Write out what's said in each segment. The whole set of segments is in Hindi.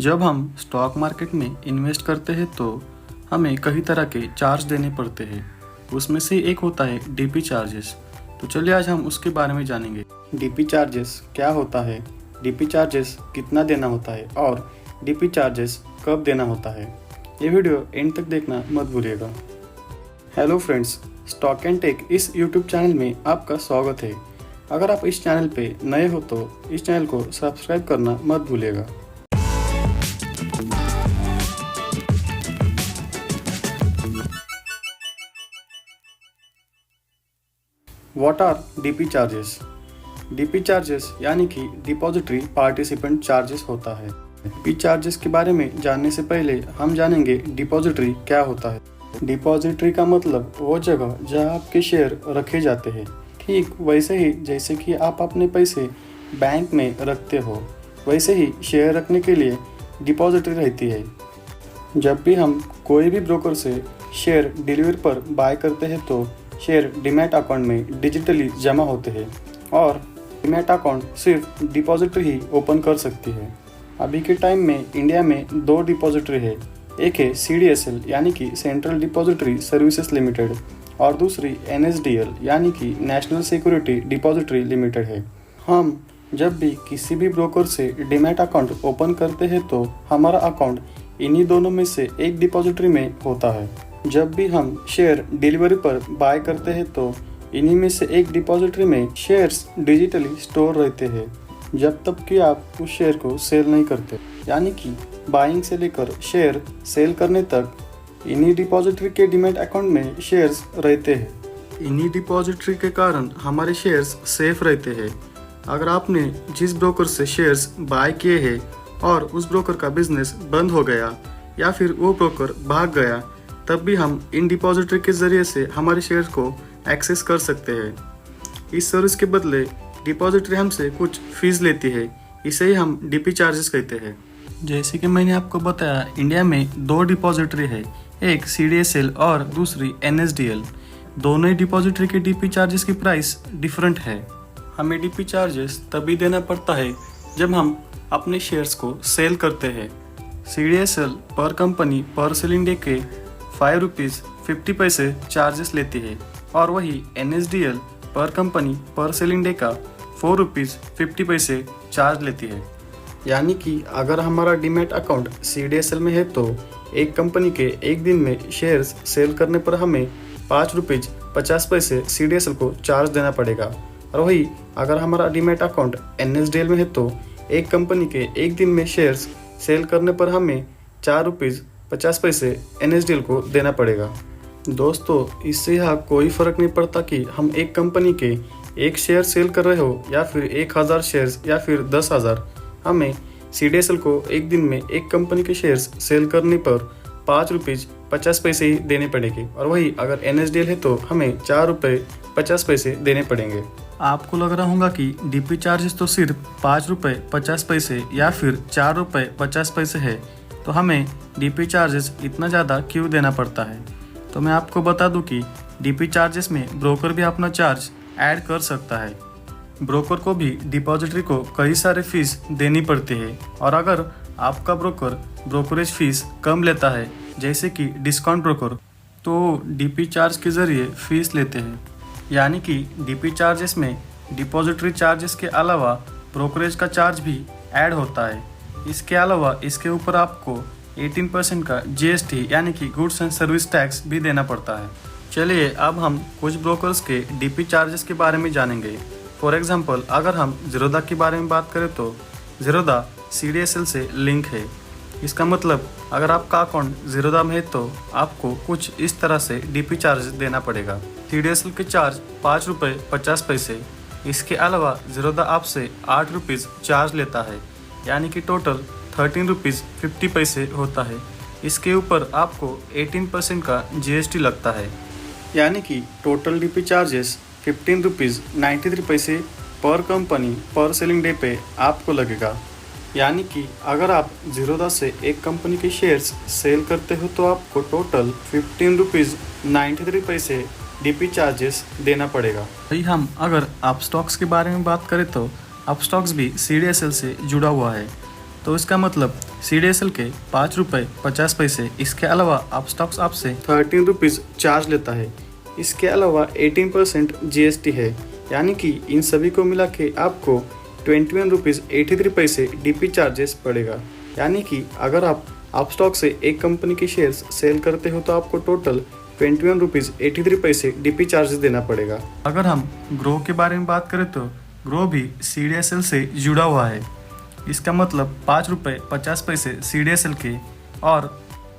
जब हम स्टॉक मार्केट में इन्वेस्ट करते हैं तो हमें कई तरह के चार्ज देने पड़ते हैं। उसमें से एक होता है डीपी चार्जेस। तो चलिए आज हम उसके बारे में जानेंगे। डीपी चार्जेस क्या होता है, डीपी चार्जेस कितना देना होता है और डीपी चार्जेस कब देना होता है। ये वीडियो एंड तक देखना मत भूलिएगा। Hello friends, Stock and Tech इस यूट्यूब चैनल में आपका स्वागत है। अगर आप इस चैनल पे नए हो तो इस चैनल को सब्सक्राइब करना मत भूलिएगा। What are DP charges? DP charges यानी कि डिपॉजिटरी पार्टिसिपेंट चार्जेस होता है। डीपी चार्जेस के बारे में जानने से पहले हम जानेंगे डिपॉजिटरी क्या होता है। डिपॉजिटरी का मतलब वो जगह जहां आपके शेयर रखे जाते हैं। ठीक वैसे ही जैसे कि आप अपने पैसे बैंक में रखते हो, वैसे ही शेयर रखने के लिए डिपॉजिटरी रहती है। जब भी हम कोई भी ब्रोकर से शेयर डिलीवरी पर बाय करते हैं तो शेयर डीमैट अकाउंट में डिजिटली जमा होते हैं और डीमैट अकाउंट सिर्फ डिपॉजिटरी ही ओपन कर सकती है। अभी के टाइम में इंडिया में दो डिपॉजिटरी है। एक है CDSL यानी कि सेंट्रल डिपॉजिटरी सर्विसेज लिमिटेड और दूसरी NSDL यानी कि नेशनल सिक्योरिटी डिपॉजिटरी लिमिटेड है। हम जब भी किसी भी ब्रोकर से डीमैट अकाउंट ओपन करते हैं तो हमारा अकाउंट इन्हीं दोनों में से एक डिपॉजिटरी में होता है। जब भी हम शेयर डिलीवरी पर बाय करते हैं तो इन्हीं में से एक डिपॉजिटरी में शेयर्स डिजिटली स्टोर रहते हैं जब तक कि आप उस शेयर को सेल नहीं करते। यानी कि बाइंग से लेकर शेयर सेल करने तक इन्हीं डिपॉजिटरी के डीमैट अकाउंट में शेयर्स रहते हैं। इन्हीं डिपॉजिटरी के कारण हमारे शेयर्स सेफ रहते हैं। अगर आपने जिस ब्रोकर से शेयर्स बाय किए हैं और उस ब्रोकर का बिजनेस बंद हो गया या फिर वो ब्रोकर भाग गया, तब भी हम इन डिपॉजिटरी के जरिए से हमारे शेयर्स को एक्सेस कर सकते हैं। इस सर्विस के बदले डिपॉजिटरी हमसे कुछ फीस लेती है, इसे ही हम डीपी चार्जेस कहते हैं। जैसे कि मैंने आपको बताया, इंडिया में दो डिपॉजिटरी है, एक CDSL और दूसरी NSDL। दोनों ही डिपॉजिटरी के डीपी चार्जेस की प्राइस डिफरेंट है। हमें डीपी चार्जेस तभी देना पड़ता है जब हम अपने शेयर्स को सेल करते हैं। CDSL पर कंपनी पर सेलिंग डे के ₹5.50 चार्जेस लेती है और वही NSDL पर कंपनी पर सेलिंग डे का ₹4.50 चार्ज लेती है। यानी कि अगर हमारा डीमैट अकाउंट CDSL में है तो एक कंपनी के एक दिन में शेयर्स सेल करने पर हमें ₹5.50 CDSL को चार्ज देना पड़ेगा। और वही अगर हमारा डीमैट अकाउंट NSDL में है तो एक कंपनी के एक दिन में शेयर्स सेल करने पर हमें ₹4.50 NSDL को देना पड़ेगा। दोस्तों, इससे यहाँ कोई फ़र्क नहीं पड़ता कि हम एक कंपनी के एक शेयर सेल कर रहे हो या फिर 1000 शेयर्स या फिर 10,000। हमें CDSL को एक दिन में एक कंपनी के शेयर्स सेल करने पर ₹5.50 ही देने पड़ेंगे और वही अगर NSDL है तो हमें ₹4.50 देने पड़ेंगे। आपको लग रहा होगा कि डीपी चार्जेस तो सिर्फ ₹5.50 या फिर ₹4.50 है, तो हमें डीपी चार्जेस इतना ज़्यादा क्यों देना पड़ता है। तो मैं आपको बता दूं कि डीपी चार्जेस में ब्रोकर भी अपना चार्ज ऐड कर सकता है। ब्रोकर को भी डिपॉजिटरी को कई सारे फीस देनी पड़ती है और अगर आपका ब्रोकर ब्रोकरेज फीस कम लेता है, जैसे कि डिस्काउंट ब्रोकर, तो डीपी चार्ज के ज़रिए फीस लेते हैं। यानी कि डीपी चार्जेस में डिपॉजिटरी चार्जेस के अलावा ब्रोकरेज का चार्ज भी ऐड होता है। इसके अलावा इसके ऊपर आपको 18% का GST यानी कि गुड्स एंड सर्विस टैक्स भी देना पड़ता है। चलिए अब हम कुछ ब्रोकर्स के डीपी चार्जेस के बारे में जानेंगे। फॉर एग्जांपल, अगर हम ज़ीरोधा के बारे में बात करें तो ज़ीरोधा CDSL से लिंक है। इसका मतलब अगर आपका अकाउंट ज़ीरोधा में है तो आपको कुछ इस तरह से डीपी चार्ज देना पड़ेगा। CDSL के चार्ज ₹5.50। इसके अलावा ज़ीरोधा आपसे ₹8 चार्ज लेता है, यानी कि टोटल ₹13.50 होता है। इसके ऊपर आपको 18% का GST लगता है, यानी कि टोटल डीपी चार्जेस ₹15.93 पर कंपनी पर सेलिंग डे पे आपको लगेगा। यानी कि अगर आप ज़ीरोधा से एक कंपनी के शेयर्स सेल करते हो तो आपको टोटल ₹15.93 डीपी चार्जेस देना पड़ेगा। भाई हम अगर आप स्टॉक्स के बारे में बात करें तो आप स्टॉक्स भी CDSL से जुड़ा हुआ है। तो इसका मतलब CDSL के 5 रुपये 50 पैसे। इसके अलावा आप स्टॉक्स आपसे 13 रुपीज़ चार्ज लेता है। इसके अलावा 18% GST है, यानी कि इन सभी को मिला के आपको 21 रुपीज़ 83 पैसे DP चार्जेस पड़ेगा। यानी कि अगर आप स्टॉक से एक कंपनी के शेयर्स सेल करते हो तो आपको टोटल 21 रुपीज़ 83 पैसे DP चार्जेस देना पड़ेगा। अगर हम ग्रो के बारे में बात करें तो ग्रो भी CDSL से जुड़ा हुआ है। इसका मतलब 5 रुपये 50 पैसे CDSL के और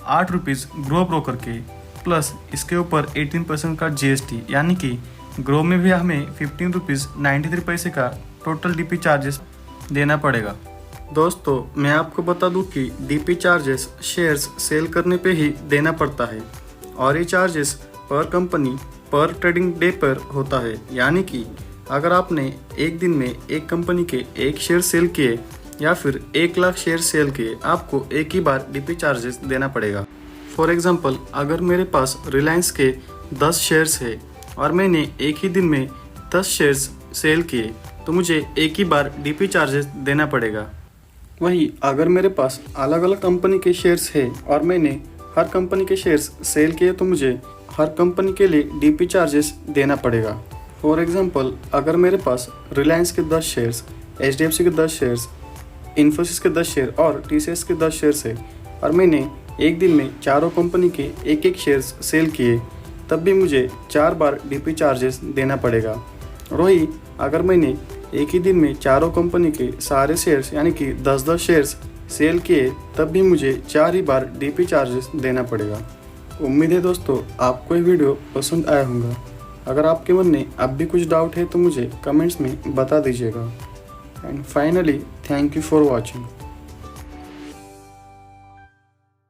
8 रुपीज़ ग्रो ब्रोकर के, प्लस इसके ऊपर 18% का GST, यानी कि ग्रो में भी हमें 15 रुपीज़ 93 पैसे का टोटल DP चार्जेस देना पड़ेगा। दोस्तों, मैं आपको बता दूं कि DP चार्जेस शेयर्स सेल करने पे ही देना पड़ता है और ये चार्जेस पर कंपनी पर ट्रेडिंग डे पर होता है। यानी कि अगर आपने एक दिन में एक कंपनी के एक शेयर सेल किए या फिर 1 लाख शेयर सेल किए, आपको एक ही बार DP चार्जेस देना पड़ेगा। फॉर एग्जांपल, अगर मेरे पास रिलायंस के 10 शेयर्स है और मैंने एक ही दिन में 10 शेयर्स सेल किए तो मुझे एक ही बार DP चार्जेस देना पड़ेगा। वहीं अगर मेरे पास अलग अलग कंपनी के शेयर्स है और मैंने हर कंपनी के शेयर्स सेल किए तो मुझे हर कंपनी के लिए DP चार्जेस देना पड़ेगा। फॉर एग्जांपल, अगर मेरे पास रिलायंस के 10 शेयर्स, HDFC के 10 शेयर्स, इन्फोसिस के 10 शेयर और TCS के 10 शेयर्स है और मैंने एक दिन में चारों कंपनी के एक एक शेयर्स सेल किए, तब भी मुझे 4 बार DP चार्जेस देना पड़ेगा। और वही अगर मैंने एक ही दिन में चारों कंपनी के सारे शेयर्स यानी कि 10-10 शेयर्स सेल किए, तब भी मुझे 4 ही बार DP चार्जेस देना पड़ेगा। उम्मीद है दोस्तों आपको ये वीडियो पसंद आया होगा। अगर आपके मन में अब भी कुछ डाउट है तो मुझे कमेंट्स में बता दीजिएगा। And finally, thank you for watching.